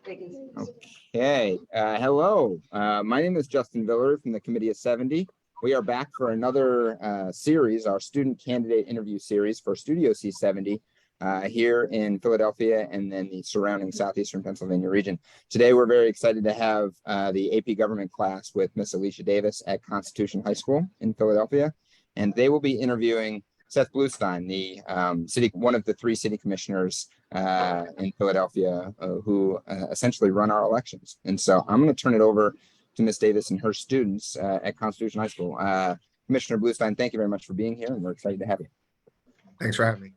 vacancies. Okay. Hello. My name is Justin Viller from the Committee of 70. We are back for another series, our student candidate interview series for Studio C70 here in Philadelphia and then the surrounding southeastern Pennsylvania region. Today, we're very excited to have the AP government class with Miss Alicia Davis at Constitution High School in Philadelphia. And they will be interviewing Seth Bluestein, the one of the three city commissioners in Philadelphia who essentially run our elections. And so I'm going to turn it over to Ms. Davis and her students at Constitution High School. Commissioner Bluestein, thank you very much for being here, and we're excited to have you. Thanks for having me.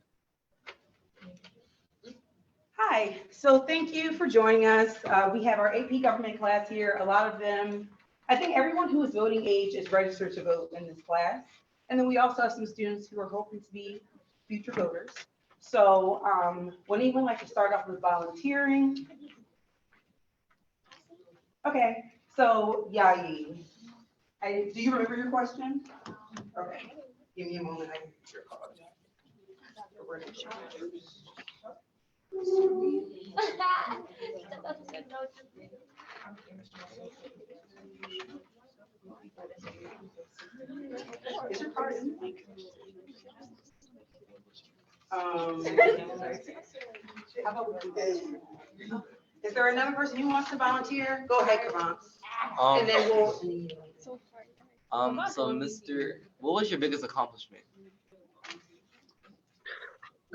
Hi, so thank you for joining us. We have our AP government class here. A lot of them, I think everyone who is voting age is registered to vote in this class. And then we also have some students who are hoping to be future voters. So would anyone like to start off with volunteering? Okay, so Yayi, do you remember your question? Okay, give me a moment. I can get your call. Is your card in? How about we do this? Is there another person who wants to volunteer? Go ahead, Karan. And then we'll. So what was your biggest accomplishment?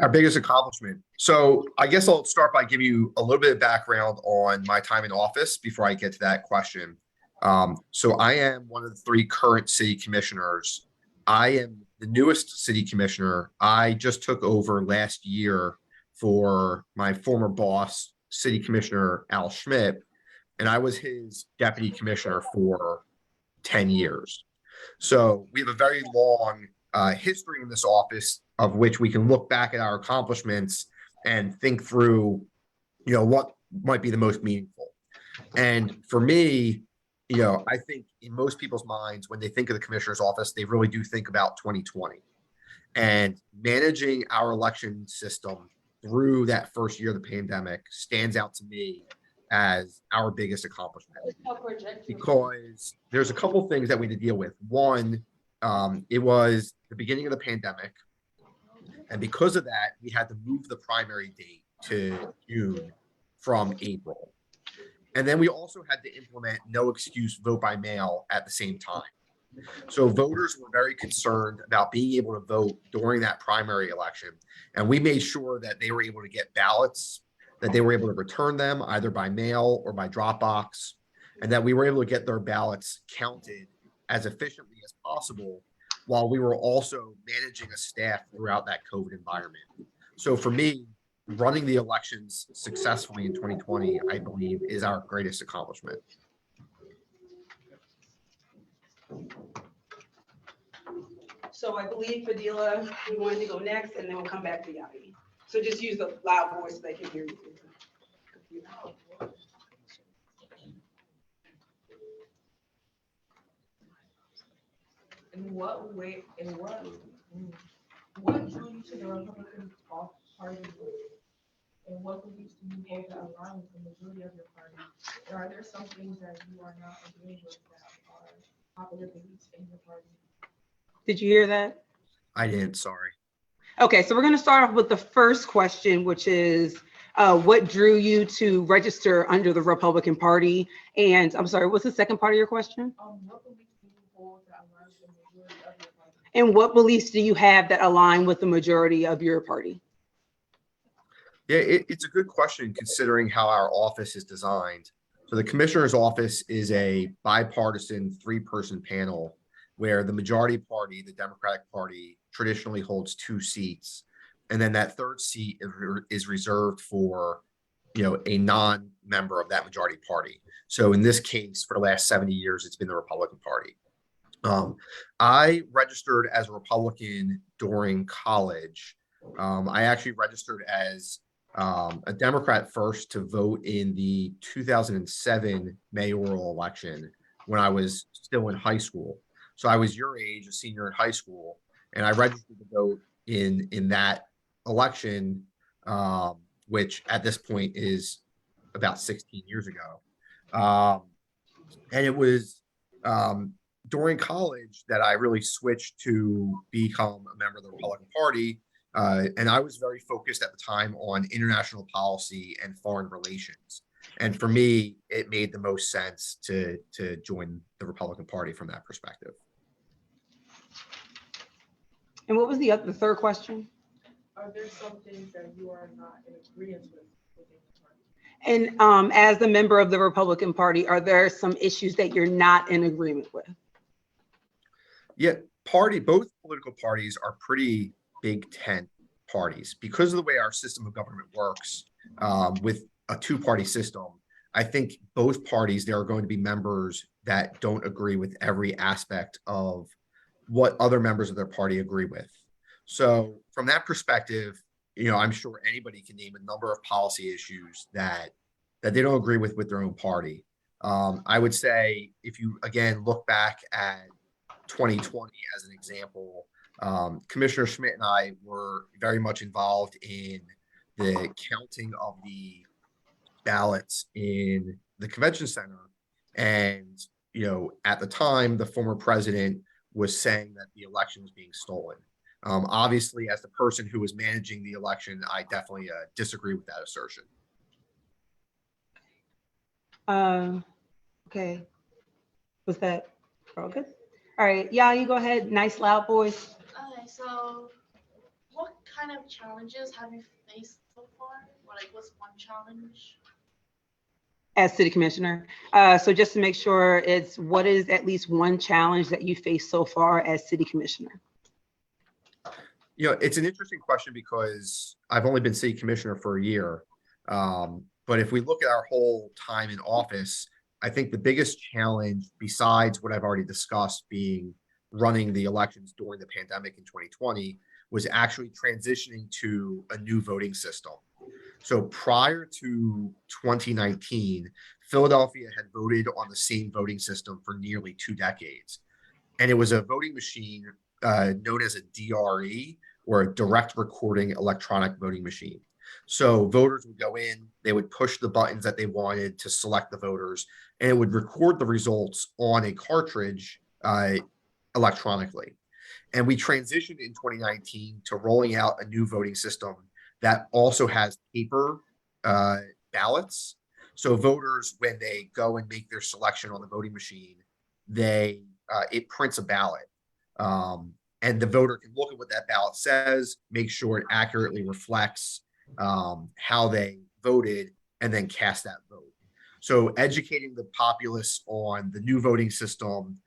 Our biggest accomplishment. So I guess I'll start by giving you a little bit of background on my time in office before I get to that question. So I am one of the three current city commissioners. I am the newest city commissioner. I just took over last year for my former boss, City Commissioner Al Schmidt, and I was his deputy commissioner for 10 years. So we have a very long history in this office of which we can look back at our accomplishments and think through, what might be the most meaningful. And for me, I think in most people's minds, when they think of the commissioner's office, they really do think about 2020 and managing our election system through that first year of the pandemic stands out to me as our biggest accomplishment, because there's a couple things that we had to deal with. One, it was the beginning of the pandemic. And because of that, we had to move the primary date to June from April. And then we also had to implement no excuse vote by mail at the same time. So voters were very concerned about being able to vote during that primary election. And we made sure that they were able to get ballots, that they were able to return them either by mail or by Dropbox, and that we were able to get their ballots counted as efficiently as possible while we were also managing a staff throughout that COVID environment. So for me, running the elections successfully in 2020, I believe, is our greatest accomplishment. So I believe Fadila, you wanted to go next, and then we'll come back to Yayi. So just use the loud voice so they can hear you. In what way, what drew you to the Republican Party? And what beliefs do you hold that align with the majority of your party? And are there some things that you are not agreeing with that are popular beliefs in your party? Did you hear that? I didn't, sorry. Okay, so we're going to start off with the first question, which is what drew you to register under the Republican Party? And I'm sorry, what's the second part of your question? What beliefs do you hold that align with the majority of your party? And what beliefs do you have that align with the majority of your party? Yeah, it's a good question considering how our office is designed. So the commissioner's office is a bipartisan three-person panel where the majority party, the Democratic Party, traditionally holds 2 seats. And then that third seat is reserved for, a non-member of that majority party. So in this case, for the last 70 years, it's been the Republican Party. I registered as a Republican during college. I actually registered as a Democrat first to vote in the 2007 mayoral election when I was still in high school. So I was your age, a senior in high school, and I registered to vote in that election, which at this point is about 16 years ago. And it was during college that I really switched to become a member of the Republican Party. And I was very focused at the time on international policy and foreign relations. And for me, it made the most sense to join the Republican Party from that perspective. And what was the third question? Are there some things that you are not in agreement with within the party? And as a member of the Republican Party, are there some issues that you're not in agreement with? Yeah, both political parties are pretty big tent parties because of the way our system of government works with a two-party system. I think both parties, there are going to be members that don't agree with every aspect of what other members of their party agree with. So from that perspective, I'm sure anybody can name a number of policy issues that they don't agree with their own party. I would say if you, again, look back at 2020 as an example, Commissioner Schmidt and I were very much involved in the counting of the ballots in the convention center. And, at the time, the former president was saying that the election was being stolen. Obviously, as the person who was managing the election, I definitely disagree with that assertion. Okay. Was that all good? All right. Yeah, you go ahead. Nice loud voice. Okay, so what kind of challenges have you faced so far? Or what's one challenge? As city commissioner. So just to make sure, what is at least one challenge that you face so far as city commissioner? It's an interesting question because I've only been city commissioner for a year. But if we look at our whole time in office, I think the biggest challenge, besides what I've already discussed, being running the elections during the pandemic in 2020, was actually transitioning to a new voting system. So prior to 2019, Philadelphia had voted on the same voting system for nearly 2 decades. And it was a voting machine known as a DRE, or a direct recording electronic voting machine. So voters would go in, they would push the buttons that they wanted to select the voters, and it would record the results on a cartridge electronically. And we transitioned in 2019 to rolling out a new voting system that also has paper ballots. So voters, when they go and make their selection on the voting machine, it prints a ballot. And the voter can look at what that ballot says, make sure it accurately reflects how they voted, and then cast that vote. So educating the populace on the new voting system,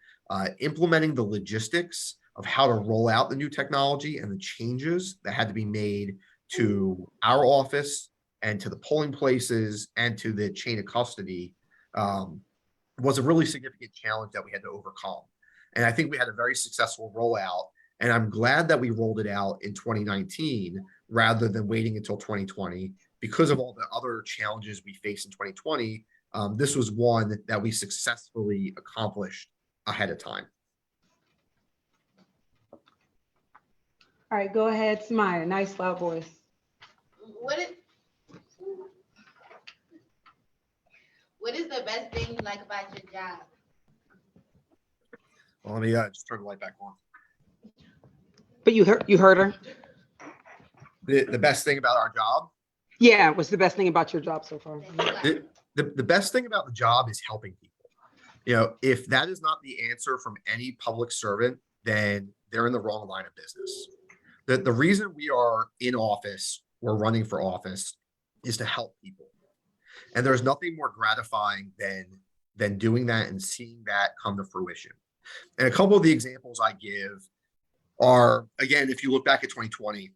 implementing the logistics of how to roll out the new technology and the changes that had to be made to our office and to the polling places and to the chain of custody was a really significant challenge that we had to overcome. And I think we had a very successful rollout. And I'm glad that we rolled it out in 2019 rather than waiting until 2020 because of all the other challenges we faced in 2020. This was one that we successfully accomplished ahead of time. All right, go ahead, Samaya. Nice loud voice. What is the best thing you like about your job? Well, let me just turn the light back on. But you heard her? The best thing about our job? Yeah, what's the best thing about your job so far? The best thing about the job is helping people. If that is not the answer from any public servant, then they're in the wrong line of business. The reason we are in office, we're running for office, is to help people. And there's nothing more gratifying than doing that and seeing that come to fruition. And a couple of the examples I give are, again, if you look back at 2020,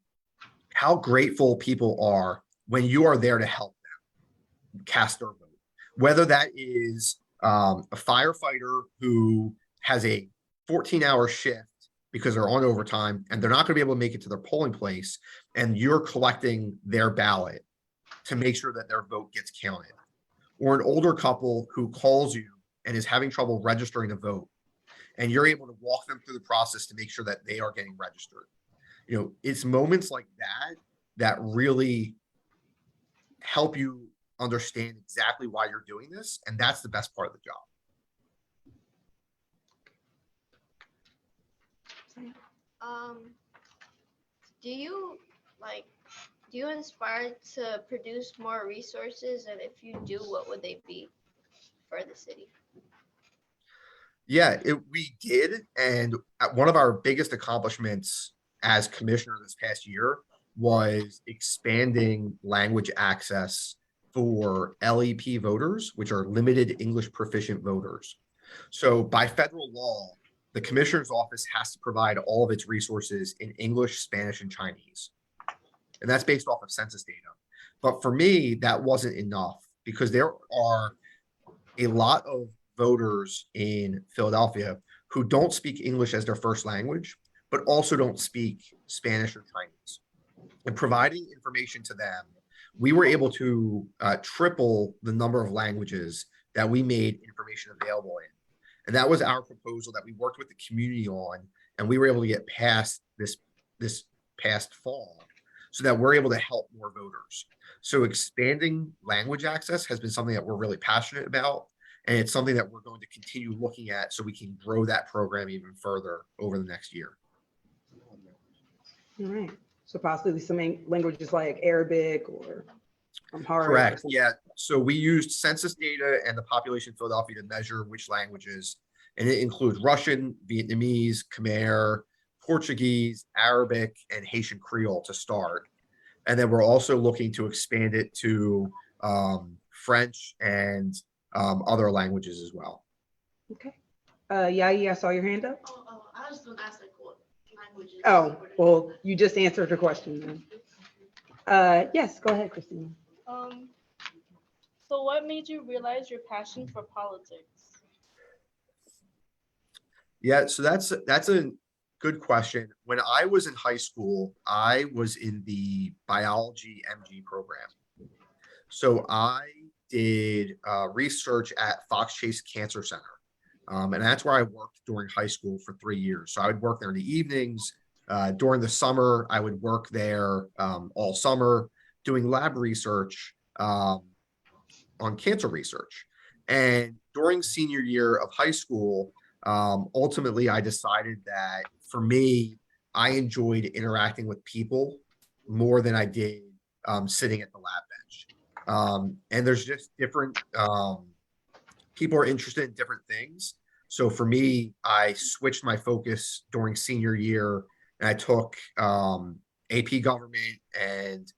how grateful people are when you are there to help them cast their vote. Whether that is a firefighter who has a 14-hour shift because they're on overtime and they're not going to be able to make it to their polling place, and you're collecting their ballot to make sure that their vote gets counted. Or an older couple who calls you and is having trouble registering to vote, and you're able to walk them through the process to make sure that they are getting registered. It's moments like that that really help you understand exactly why you're doing this. And that's the best part of the job. Do you like, do you inspire to produce more resources? And if you do, what would they be for the city? Yeah, we did. And one of our biggest accomplishments as commissioner this past year was expanding language access for LEP voters, which are limited English proficient voters. So by federal law, the commissioner's office has to provide all of its resources in English, Spanish, and Chinese. And that's based off of census data. But for me, that wasn't enough because there are a lot of voters in Philadelphia who don't speak English as their first language, but also don't speak Spanish or Chinese. And providing information to them, we were able to triple the number of languages that we made information available in. And that was our proposal that we worked with the community on, and we were able to get past this past fall so that we're able to help more voters. So expanding language access has been something that we're really passionate about, and it's something that we're going to continue looking at so we can grow that program even further over the next year. All right. So possibly some languages like Arabic or Amharic. Correct. Yeah. So we used census data and the population of Philadelphia to measure which languages, and it includes Russian, Vietnamese, Khmer, Portuguese, Arabic, and Haitian Creole to start. And then we're also looking to expand it to French and other languages as well. Okay. Yeah, I saw your hand up. I was gonna ask like what languages. Oh, well, you just answered the question then. Yes, go ahead, Christina. So what made you realize your passion for politics? Yeah, so that's a good question. When I was in high school, I was in the biology MG program. So I did research at Fox Chase Cancer Center. And that's where I worked during high school for 3 years. So I would work there in the evenings. During the summer, I would work there all summer doing lab research on cancer research. And during senior year of high school, ultimately, I decided that for me, I enjoyed interacting with people more than I did sitting at the lab bench. And there's just different people are interested in different things. So for me, I switched my focus during senior year and I took AP government and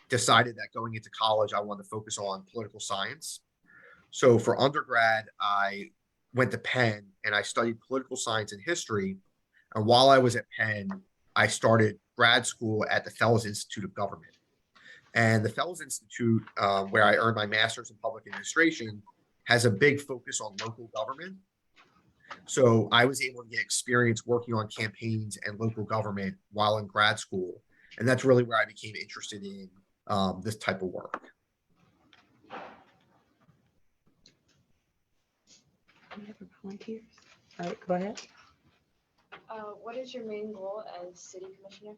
decided that going into college, I wanted to focus on political science. So for undergrad, I went to Penn and I studied political science and history. And while I was at Penn, I started grad school at the Fellows Institute of Government. And the Fellows Institute, where I earned my master's in public administration, has a big focus on local government. So I was able to get experience working on campaigns and local government while in grad school. And that's really where I became interested in this type of work. Volunteers. All right, go ahead. What is your main goal as city commissioner?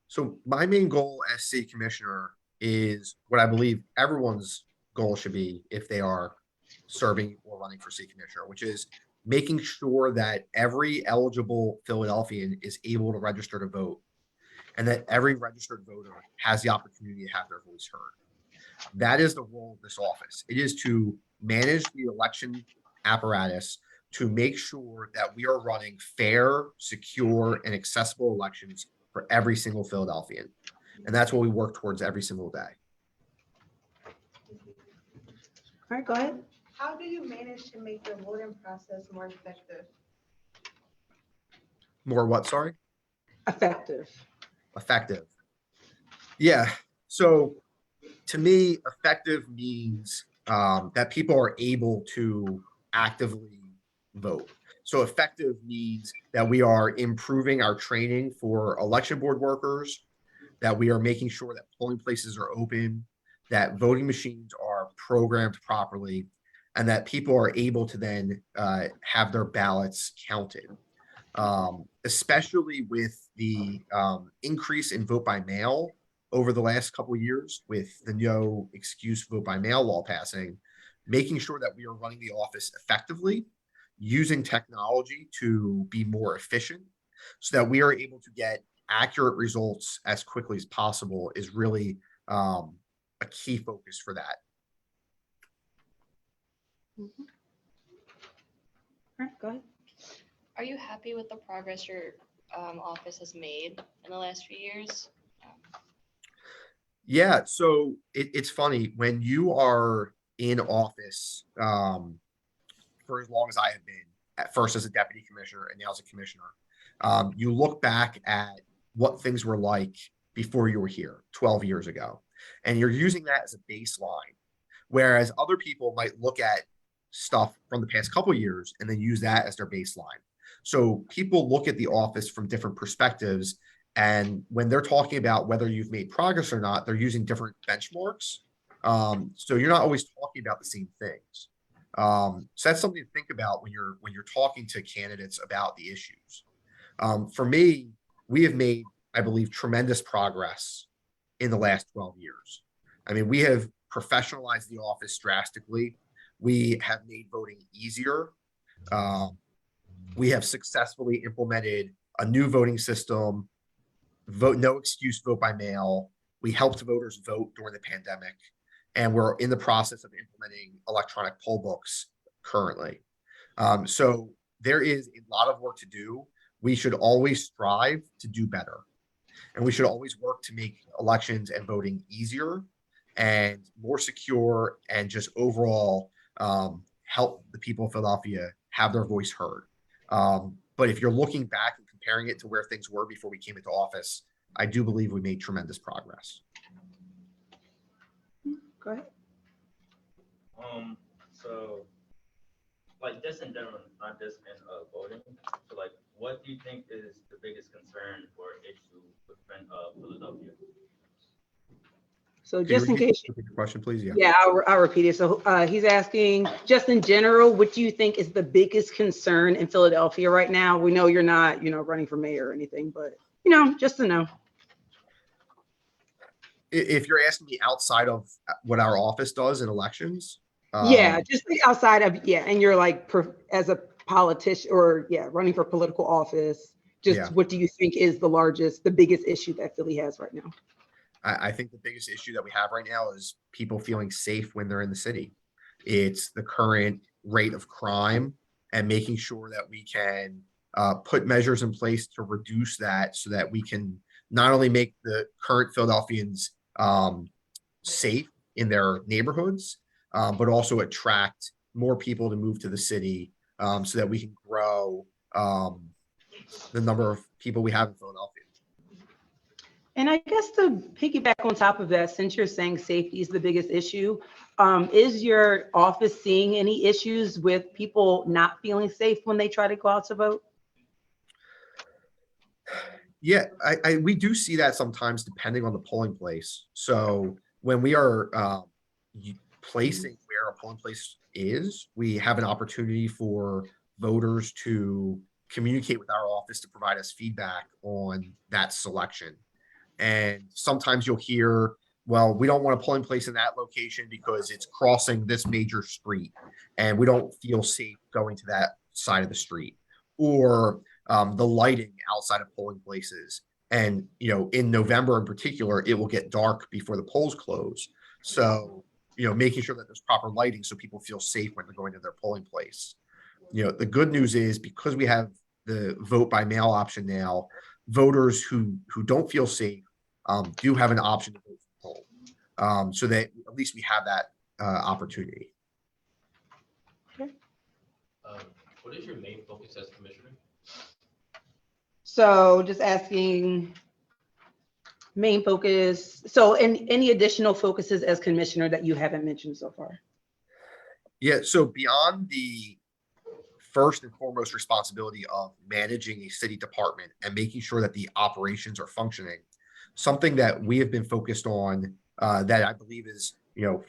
So my main goal as city commissioner is what I believe everyone's goal should be if they are serving or running for city commissioner, which is making sure that every eligible Philadelphian is able to register to vote and that every registered voter has the opportunity to have their voice heard. That is the role of this office. It is to manage the election apparatus to make sure that we are running fair, secure, and accessible elections for every single Philadelphian. And that's what we work towards every single day. All right, go ahead. How do you manage to make the voting process more effective? More what, sorry? Effective. Effective. Yeah. So to me, effective means that people are able to actively vote. So effective means that we are improving our training for election board workers, that we are making sure that polling places are open, that voting machines are programmed properly, and that people are able to then have their ballots counted. Especially with the increase in vote by mail, over the last couple of years with the no excuse vote by mail law passing, making sure that we are running the office effectively, using technology to be more efficient so that we are able to get accurate results as quickly as possible is really a key focus for that. All right, go ahead. Are you happy with the progress your office has made in the last few years? Yeah, so it's funny when you are in office for as long as I have been, at first as a deputy commissioner and now as a commissioner, you look back at what things were like before you were here 12 years ago, and you're using that as a baseline. Whereas other people might look at stuff from the past couple of years and then use that as their baseline. So people look at the office from different perspectives. And when they're talking about whether you've made progress or not, they're using different benchmarks. So you're not always talking about the same things. So that's something to think about when you're talking to candidates about the issues. For me, we have made, I believe, tremendous progress in the last 12 years. I mean, we have professionalized the office drastically. We have made voting easier. We have successfully implemented a new voting system, no excuse vote by mail. We helped voters vote during the pandemic, and we're in the process of implementing electronic poll books currently. So there is a lot of work to do. We should always strive to do better, and we should always work to make elections and voting easier and more secure, and just overall help the people of Philadelphia have their voice heard. But if you're looking back and comparing it to where things were before we came into office, I do believe we made tremendous progress. Go ahead. So like just in general, not just in voting. So like, what do you think is the biggest concern or issue within Philadelphia? So just in case, Repeat the question, please. yeah, I'll repeat it. So he's asking, just in general, what do you think is the biggest concern in Philadelphia right now? We know you're not, running for mayor or anything, but, just to know. If you're asking me outside of what our office does in elections, Yeah, just outside of, and you're like, as a politician or, running for political office, just what do you think is the biggest issue that Philly has right now? I think the biggest issue that we have right now is people feeling safe when they're in the city. It's the current rate of crime and making sure that we can put measures in place to reduce that so that we can not only make the current Philadelphians safe in their neighborhoods, but also attract more people to move to the city so that we can grow the number of people we have in Philadelphia. And I guess to piggyback on top of that, since you're saying safety is the biggest issue, is your office seeing any issues with people not feeling safe when they try to go out to vote? Yeah, we do see that sometimes depending on the polling place. So when we are placing where a polling place is, we have an opportunity for voters to communicate with our office to provide us feedback on that selection. And sometimes you'll hear, well, we don't want a polling place in that location because it's crossing this major street and we don't feel safe going to that side of the street, or the lighting outside of polling places. And, in November in particular, it will get dark before the polls close. So, making sure that there's proper lighting so people feel safe when they're going to their polling place. The good news is because we have the vote by mail option now, voters who don't feel safe do have an option to vote from home, so that at least we have that opportunity. What is your main focus as commissioner? So just asking main focus. So any additional focuses as commissioner that you haven't mentioned so far? Yeah, so beyond the first and foremost responsibility of managing a city department and making sure that the operations are functioning, something that we have been focused on that I believe is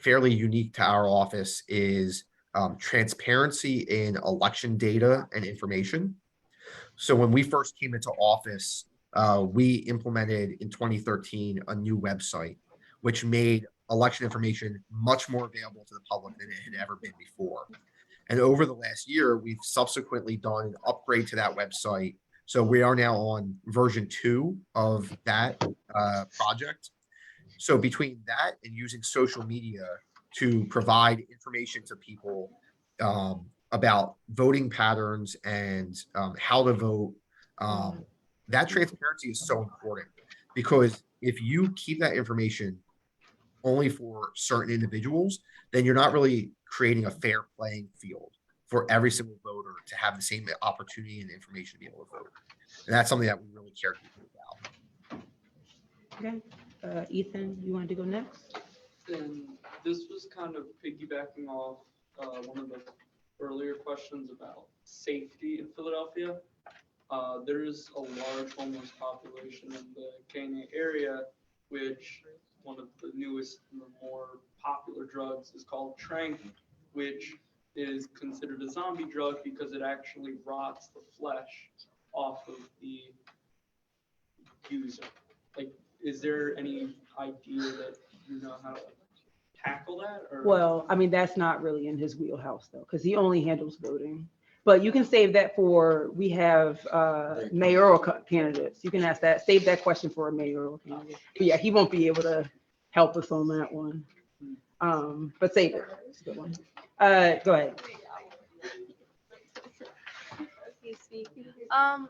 fairly unique to our office is transparency in election data and information. So when we first came into office, we implemented in 2013 a new website, which made election information much more available to the public than it had ever been before. And over the last year, we've subsequently done an upgrade to that website. So we are now on version 2 of that project. So between that and using social media to provide information to people about voting patterns and how to vote, that transparency is so important, because if you keep that information only for certain individuals, then you're not really creating a fair playing field for every single voter to have the same opportunity and information to be able to vote. And that's something that we really care about. Okay, Ethan, you wanted to go next? And this was kind of piggybacking off one of the earlier questions about safety in Philadelphia. There's a large homeless population in the K&A area, which one of the newest and more popular drugs is called Tranq, which is considered a zombie drug because it actually rots the flesh off of the user. Like, is there any idea that you know how to tackle that? Or? Well, I mean, that's not really in his wheelhouse though, because he only handles voting. But you can save that for, we have mayoral candidates. You can ask that, save that question for a mayoral candidate. But yeah, he won't be able to help us on that one. But save it. It's a good one. Go ahead.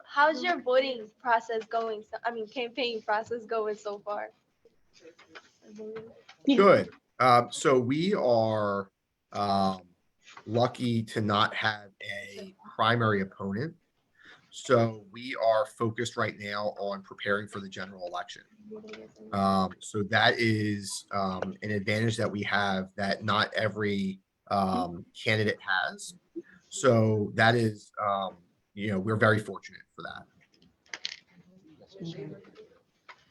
How's your voting process going? Campaign process going so far? Good. So we are lucky to not have a primary opponent. So we are focused right now on preparing for the general election. So that is an advantage that we have that not every candidate has. So that is, we're very fortunate for that.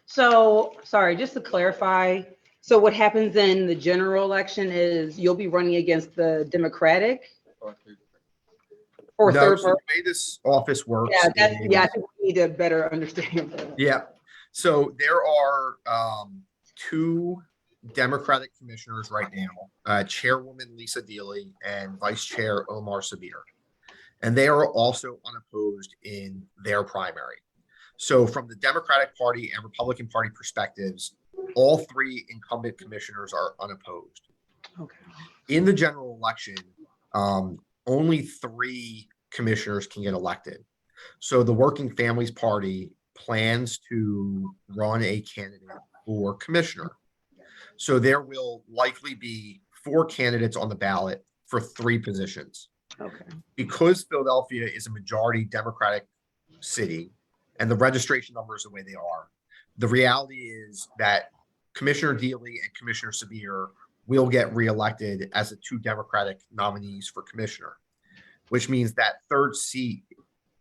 So, sorry, just to clarify. So what happens in the general election is you'll be running against the Democratic or No, third so party? the way this office works. Yeah, is- I think we need a better understanding of that. Yeah. So there are 2 Democratic commissioners right now, Chairwoman Lisa Dealey and Vice Chair Omar Sabir. And they are also unopposed in their primary. So from the Democratic Party and Republican Party perspectives, all 3 incumbent commissioners are unopposed. Okay. In the general election, only 3 commissioners can get elected. So the Working Families Party plans to run a candidate for commissioner. So there will likely be 4 candidates on the ballot for 3 positions. Okay. Because Philadelphia is a majority Democratic city and the registration numbers the way they are, the reality is that Commissioner Dealey and Commissioner Sabir will get reelected as the 2 Democratic nominees for commissioner, which means that 3rd seat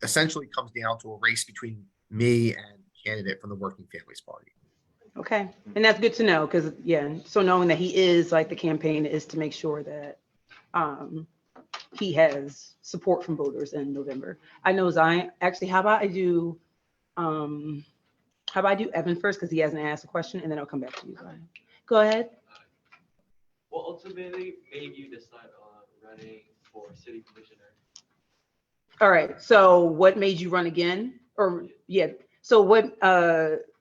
essentially comes down to a race between me and candidate from the Working Families Party. Okay, and that's good to know, because so knowing that he is, like, the campaign is to make sure that he has support from voters in November. I know Zion, actually, how about I do Evan first, because he hasn't asked a question, and then I'll come back to you, Zion. Go ahead. What ultimately made you decide on running for city commissioner? All right, so what made you run again? So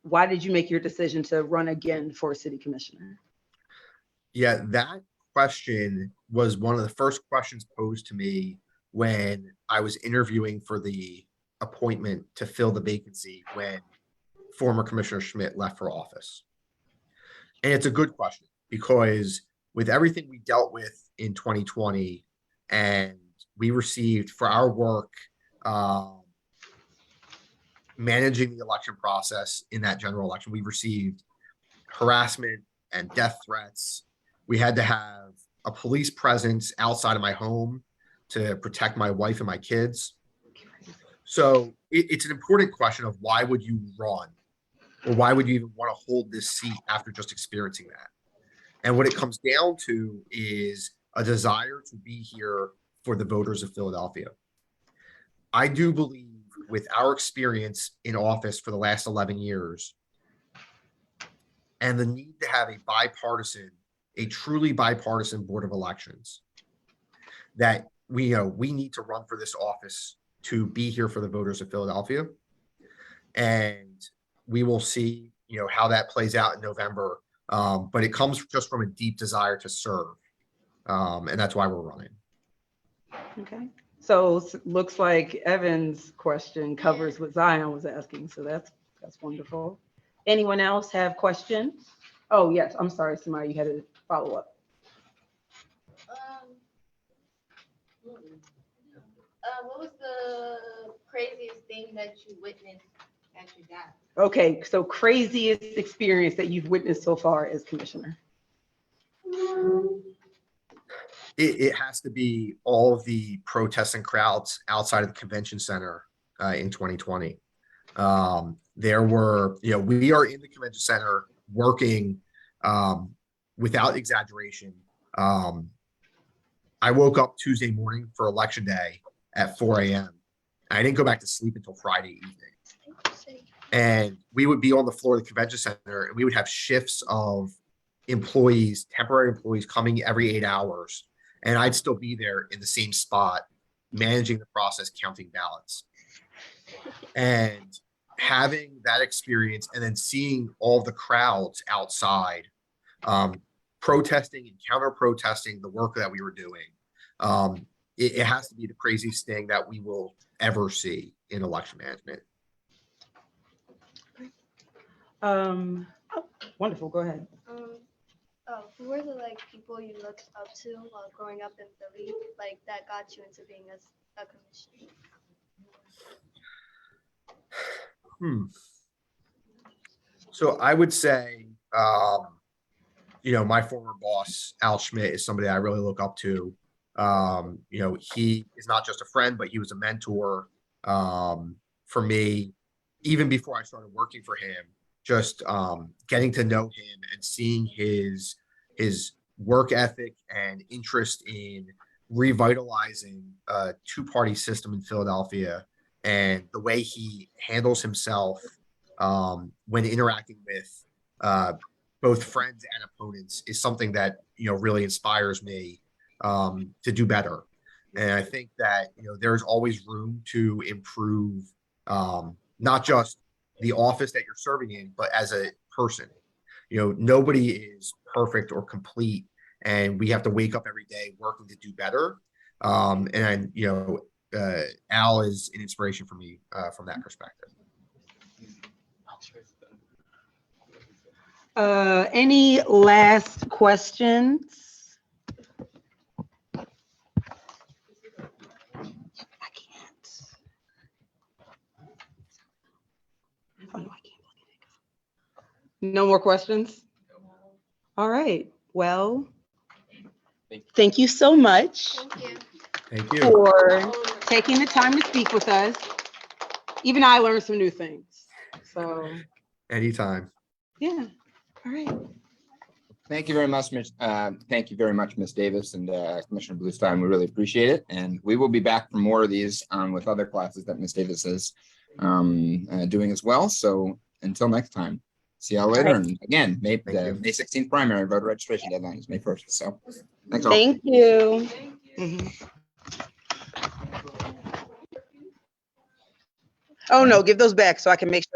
why did you make your decision to run again for city commissioner? Yeah, that question was one of the first questions posed to me when I was interviewing for the appointment to fill the vacancy when former Commissioner Schmidt left for office. And it's a good question because with everything we dealt with in 2020 and we received for our work managing the election process in that general election, we received harassment and death threats. We had to have a police presence outside of my home to protect my wife and my kids. So it's an important question of why would you run or why would you even want to hold this seat after just experiencing that? And what it comes down to is a desire to be here for the voters of Philadelphia. I do believe with our experience in office for the last 11 years and the need to have a truly bipartisan Board of Elections, that we need to run for this office to be here for the voters of Philadelphia. And we will see, how that plays out in November. But it comes just from a deep desire to serve. And that's why we're running. Okay. So looks like Evan's question covers what Zion was asking. So that's wonderful. Anyone else have questions? Oh, yes. I'm sorry, Samaya, you had a follow-up. What was the craziest thing that you witnessed at your job? Okay, so craziest experience that you've witnessed so far as commissioner? It has to be all of the protests and crowds outside of the convention center in 2020. There were, we are in the convention center working without exaggeration. I woke up Tuesday morning for election day at 4 a.m. I didn't go back to sleep until Friday evening. And we would be on the floor of the convention center and we would have shifts of employees, temporary employees coming every 8 hours. And I'd still be there in the same spot, managing the process, counting ballots. And having that experience and then seeing all the crowds outside, protesting and counter protesting the work that we were doing. It has to be the craziest thing that we will ever see in election management. Oh, wonderful. Go ahead. Who were the people you looked up to while growing up in Philly, that got you into being a commissioner? So I would say, my former boss, Al Schmidt, is somebody I really look up to. He is not just a friend, but he was a mentor for me, even before I started working for him. Just getting to know him and seeing his work ethic and interest in revitalizing a two-party system in Philadelphia, and the way he handles himself when interacting with both friends and opponents is something that really inspires me to do better. And I think that there's always room to improve, not just the office that you're serving in, but as a person. Nobody is perfect or complete, and we have to wake up every day working to do better. And Al is an inspiration for me from that perspective. Any last questions? No more questions? All right. Well, thank you so much Thank you. for taking the time to speak with us. Even I learned some new things. So, Anytime. yeah. All right. Thank you very much, Ms. Davis and Commissioner Bluestein. We really appreciate it. And we will be back for more of these with other classes that Ms. Davis is doing as well. So until next time, see y'all later. Right. And again, May 16th primary voter registration deadline is May 1st. So thanks all. Thank you. Mhm. Oh, no, give those back so I can make sure.